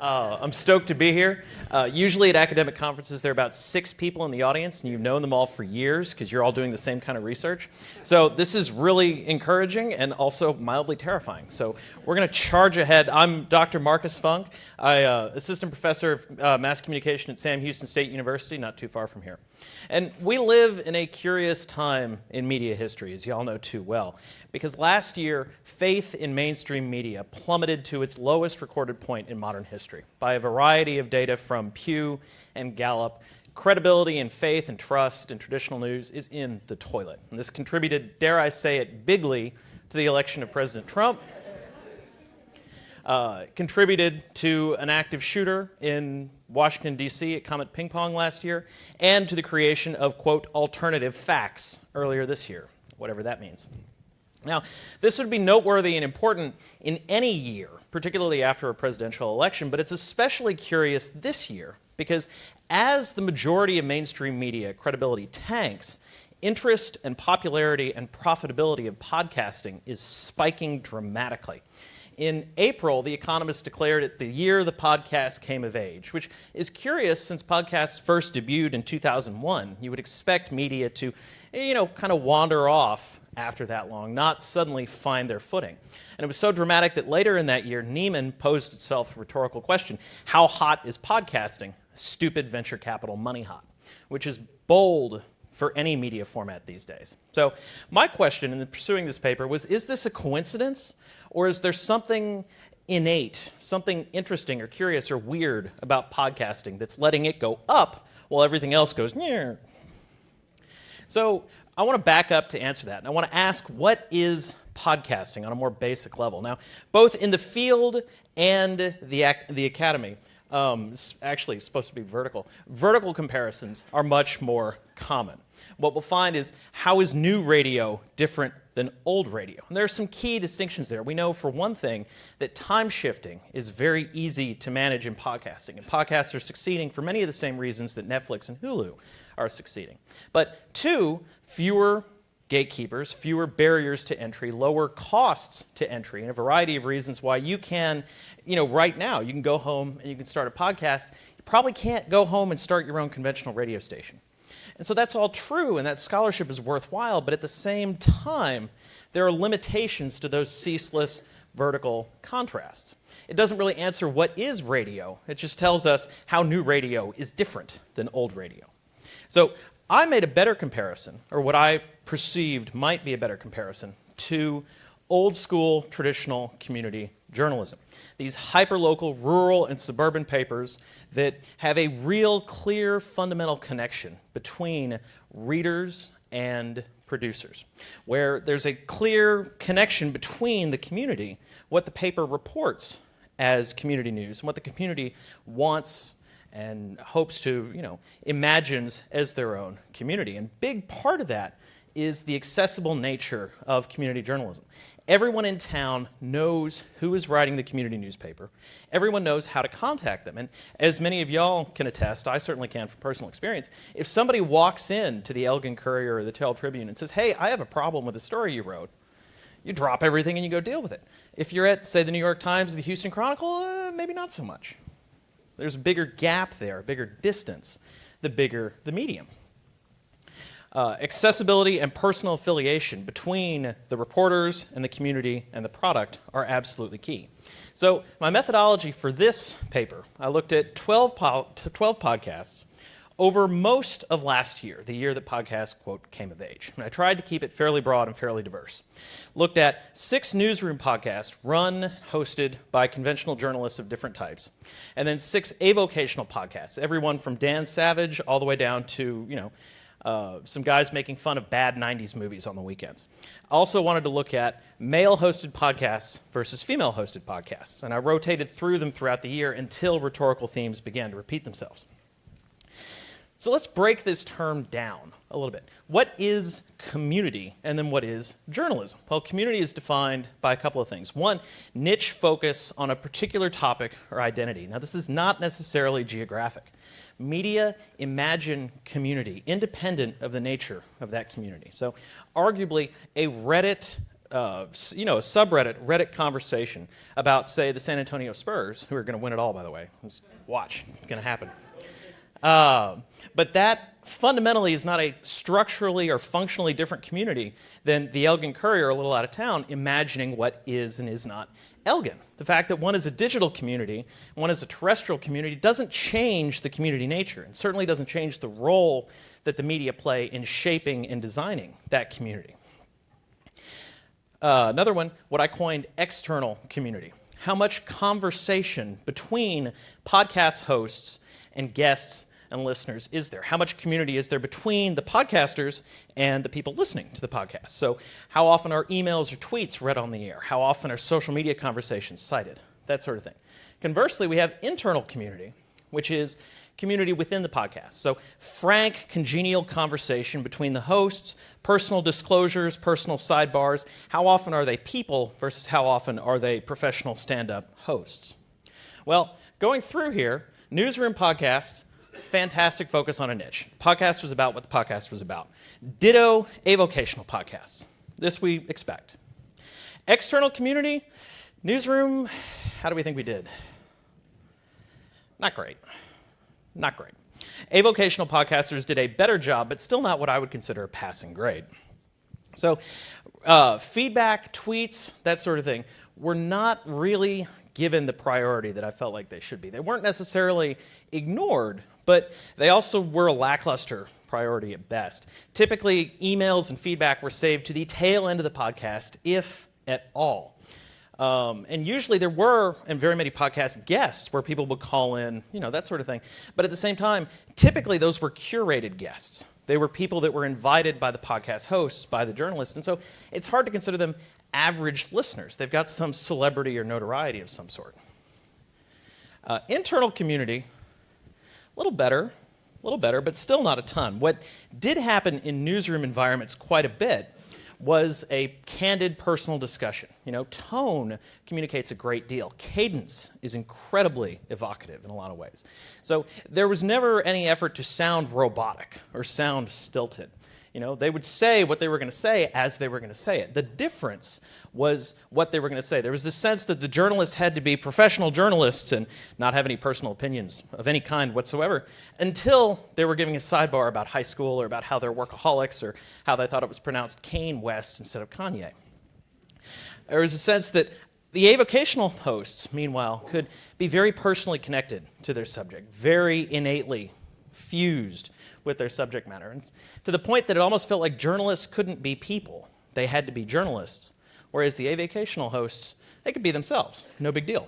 I'm stoked to be here. Usually at academic conferences, there are about 6 people in the audience, and you've known them all for years because you're all doing the same kind of research. So this is really encouraging and also mildly terrifying. So we're going to charge ahead. I'm Dr. Marcus Funk. I'm assistant professor of mass communication at Sam Houston State University, not too far from here. And we live in a curious time in media history, as you all know too well, because last year, faith in mainstream media plummeted to its lowest recorded point in modern history. By a variety of data from Pew and Gallup, credibility and faith and trust in traditional news is in the toilet. And this contributed, dare I say it, bigly to the election of President Trump. Contributed to an active shooter in Washington, D.C. at Comet Ping Pong last year, and to the creation of, quote, alternative facts earlier this year, whatever that means. Now, this would be noteworthy and important in any year, particularly after a presidential election, but it's especially curious this year because as the majority of mainstream media credibility tanks, interest and popularity and profitability of podcasting is spiking dramatically. In April, The Economist declared it the year the podcast came of age, which is curious since podcasts first debuted in 2001. You would expect media to, kind of wander off after that long, not suddenly find their footing. And it was so dramatic that later in that year, Neiman posed itself a rhetorical question: how hot is podcasting? Stupid venture capital money hot, which is bold for any media format these days. So my question in pursuing this paper was, is this a coincidence, or is there something innate, something interesting or curious or weird about podcasting that's letting it go up while everything else goes near? So I want to back up to answer that, and I want to ask, what is podcasting on a more basic level? Now, both in the field and the academy, it's actually supposed to be vertical. Vertical comparisons are much more common. What we'll find is, how is new radio different than old radio? And there are some key distinctions there. We know, for one thing, that time shifting is very easy to manage in podcasting. And podcasts are succeeding for many of the same reasons that Netflix and Hulu are succeeding. But 2, fewer gatekeepers, fewer barriers to entry, lower costs to entry, and a variety of reasons why you can, right now, you can go home and you can start a podcast. You probably can't go home and start your own conventional radio station. And so that's all true, and that scholarship is worthwhile, but at the same time, there are limitations to those ceaseless vertical contrasts. It doesn't really answer what is radio. It just tells us how new radio is different than old radio. So I made a better comparison, or what I perceived might be a better comparison, to old school traditional community journalism. These hyperlocal rural and suburban papers that have a real clear fundamental connection between readers and producers, where there's a clear connection between the community, what the paper reports as community news, and what the community wants and hopes to, imagines as their own community. And big part of that is the accessible nature of community journalism. Everyone in town knows who is writing the community newspaper. Everyone knows how to contact them. And as many of y'all can attest, I certainly can from personal experience, if somebody walks in to the Elgin Courier or the Tell Tribune and says, hey, I have a problem with the story you wrote, you drop everything and you go deal with it. If you're at, say, the New York Times or the Houston Chronicle, maybe not so much. There's a bigger gap there, a bigger distance, the bigger the medium. Accessibility and personal affiliation between the reporters and the community and the product are absolutely key. So my methodology for this paper, I looked at 12 podcasts over most of last year, the year that podcasts, quote, came of age. And I tried to keep it fairly broad and fairly diverse. Looked at 6 newsroom podcasts run, hosted by conventional journalists of different types, and then 6 avocational podcasts, everyone from Dan Savage all the way down to, some guys making fun of bad 90s movies on the weekends. I also wanted to look at male-hosted podcasts versus female-hosted podcasts, and I rotated through them throughout the year until rhetorical themes began to repeat themselves. So let's break this term down a little bit. What is community, and then what is journalism? Well, community is defined by a couple of things. One, niche focus on a particular topic or identity. Now, this is not necessarily geographic. Media imagine community, independent of the nature of that community. So arguably, a Reddit a subreddit, Reddit conversation about, say, the San Antonio Spurs, who are going to win it all, by the way. Just watch. It's going to happen. But that fundamentally is not a structurally or functionally different community than the Elgin Courier, a little out of town, imagining what is and is not Elgin. The fact that one is a digital community, one is a terrestrial community, doesn't change the community nature, and certainly doesn't change the role that the media play in shaping and designing that community. Another one, what I coined external community. How much conversation between podcast hosts and guests and listeners is there? How much community is there between the podcasters and the people listening to the podcast? So how often are emails or tweets read on the air? How often are social media conversations cited? That sort of thing. Conversely, we have internal community, which is community within the podcast. So frank, congenial conversation between the hosts, personal disclosures, personal sidebars. How often are they people versus how often are they professional stand-up hosts? Well, going through here, newsroom podcasts, fantastic focus on a niche. The podcast was about what the podcast was about. Ditto avocational podcasts. This we expect. External community, newsroom, how do we think we did? Not great. Not great. Avocational podcasters did a better job, but still not what I would consider a passing grade. So feedback, tweets, that sort of thing, were not really given the priority that I felt like they should be. They weren't necessarily ignored, but they also were a lackluster priority at best. Typically, emails and feedback were saved to the tail end of the podcast, if at all. And usually there were, in very many podcast guests, where people would call in, that sort of thing. But at the same time, typically those were curated guests. They were people that were invited by the podcast hosts, by the journalists. And so it's hard to consider them average listeners. They've got some celebrity or notoriety of some sort. Internal community, a little better, but still not a ton. What did happen in newsroom environments quite a bit was a candid personal discussion. Tone communicates a great deal. Cadence is incredibly evocative in a lot of ways. So there was never any effort to sound robotic or sound stilted. They would say what they were going to say as they were going to say it. The difference was what they were going to say. There was this sense that the journalists had to be professional journalists and not have any personal opinions of any kind whatsoever until they were giving a sidebar about high school or about how they're workaholics or how they thought it was pronounced Kanye West instead of Kanye. There was a sense that the avocational hosts, meanwhile, could be very personally connected to their subject, very innately fused with their subject matter, and to the point that it almost felt like journalists couldn't be people. They had to be journalists, whereas the avocational hosts, they could be themselves. No big deal.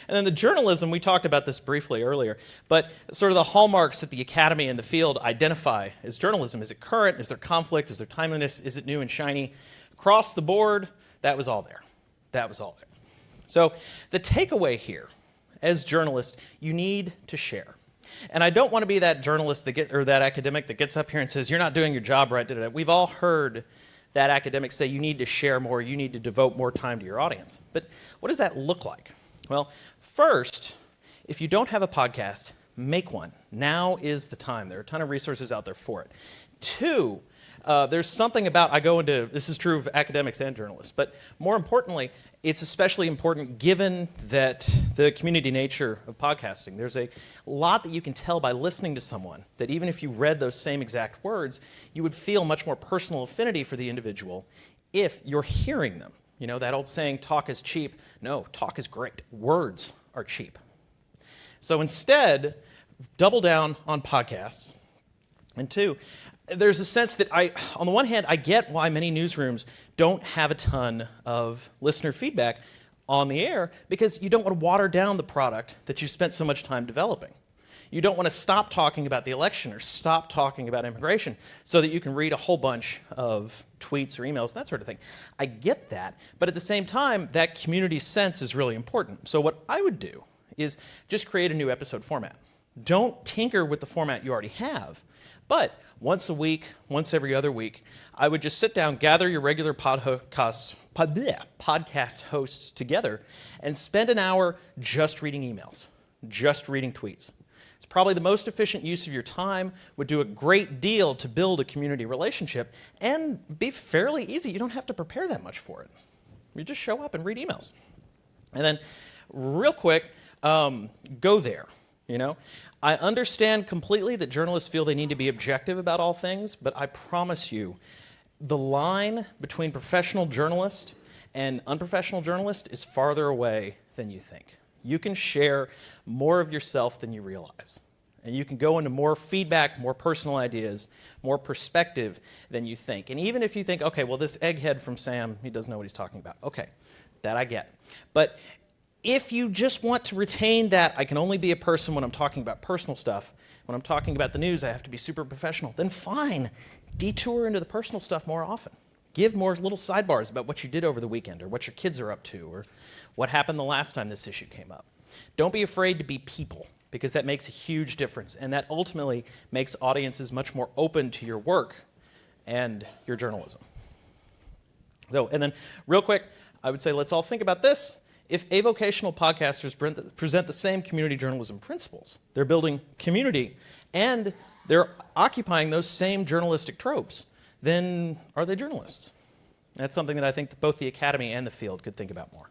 And then the journalism, we talked about this briefly earlier, but sort of the hallmarks that the academy and the field identify as journalism. Is it current? Is there conflict? Is there timeliness? Is it new and shiny? Across the board, that was all there. That was all there. So the takeaway here, as journalists, you need to share. And I don't want to be that journalist or that academic that gets up here and says, you're not doing your job right. We've all heard that academic say you need to share more, you need to devote more time to your audience. But what does that look like? Well, first, if you don't have a podcast, make one. Now is the time. There are a ton of resources out there for it. Two, there's something about, this is true of academics and journalists, but more importantly, it's especially important given that the community nature of podcasting. There's a lot that you can tell by listening to someone, that even if you read those same exact words, you would feel much more personal affinity for the individual if you're hearing them. That old saying, talk is cheap. No, talk is great. Words are cheap. So instead, double down on podcasts. And two, there's a sense that on the one hand, I get why many newsrooms don't have a ton of listener feedback on the air, because you don't want to water down the product that you spent so much time developing. You don't want to stop talking about the election or stop talking about immigration so that you can read a whole bunch of tweets or emails, that sort of thing. I get that, but at the same time, that community sense is really important. So what I would do is just create a new episode format. Don't tinker with the format you already have. But once a week, once every other week, I would just sit down, gather your regular podcast hosts together, and spend an hour just reading emails, just reading tweets. It's probably the most efficient use of your time, would do a great deal to build a community relationship, and be fairly easy. You don't have to prepare that much for it. You just show up and read emails. And then, real quick, go there. You know, I understand completely that journalists feel they need to be objective about all things, but I promise you, the line between professional journalist and unprofessional journalist is farther away than you think. You can share more of yourself than you realize. And you can go into more feedback, more personal ideas, more perspective than you think. And even if you think, okay, well, this egghead from Sam, he doesn't know what he's talking about. Okay, that I get. But if you just want to retain that, I can only be a person when I'm talking about personal stuff. When I'm talking about the news, I have to be super professional. Then fine, detour into the personal stuff more often. Give more little sidebars about what you did over the weekend, or what your kids are up to, or what happened the last time this issue came up. Don't be afraid to be people, because that makes a huge difference, and that ultimately makes audiences much more open to your work and your journalism. So, and then real quick, I would say let's all think about this. If avocational podcasters present the same community journalism principles, they're building community, and they're occupying those same journalistic tropes, then are they journalists? That's something that I think that both the academy and the field could think about more.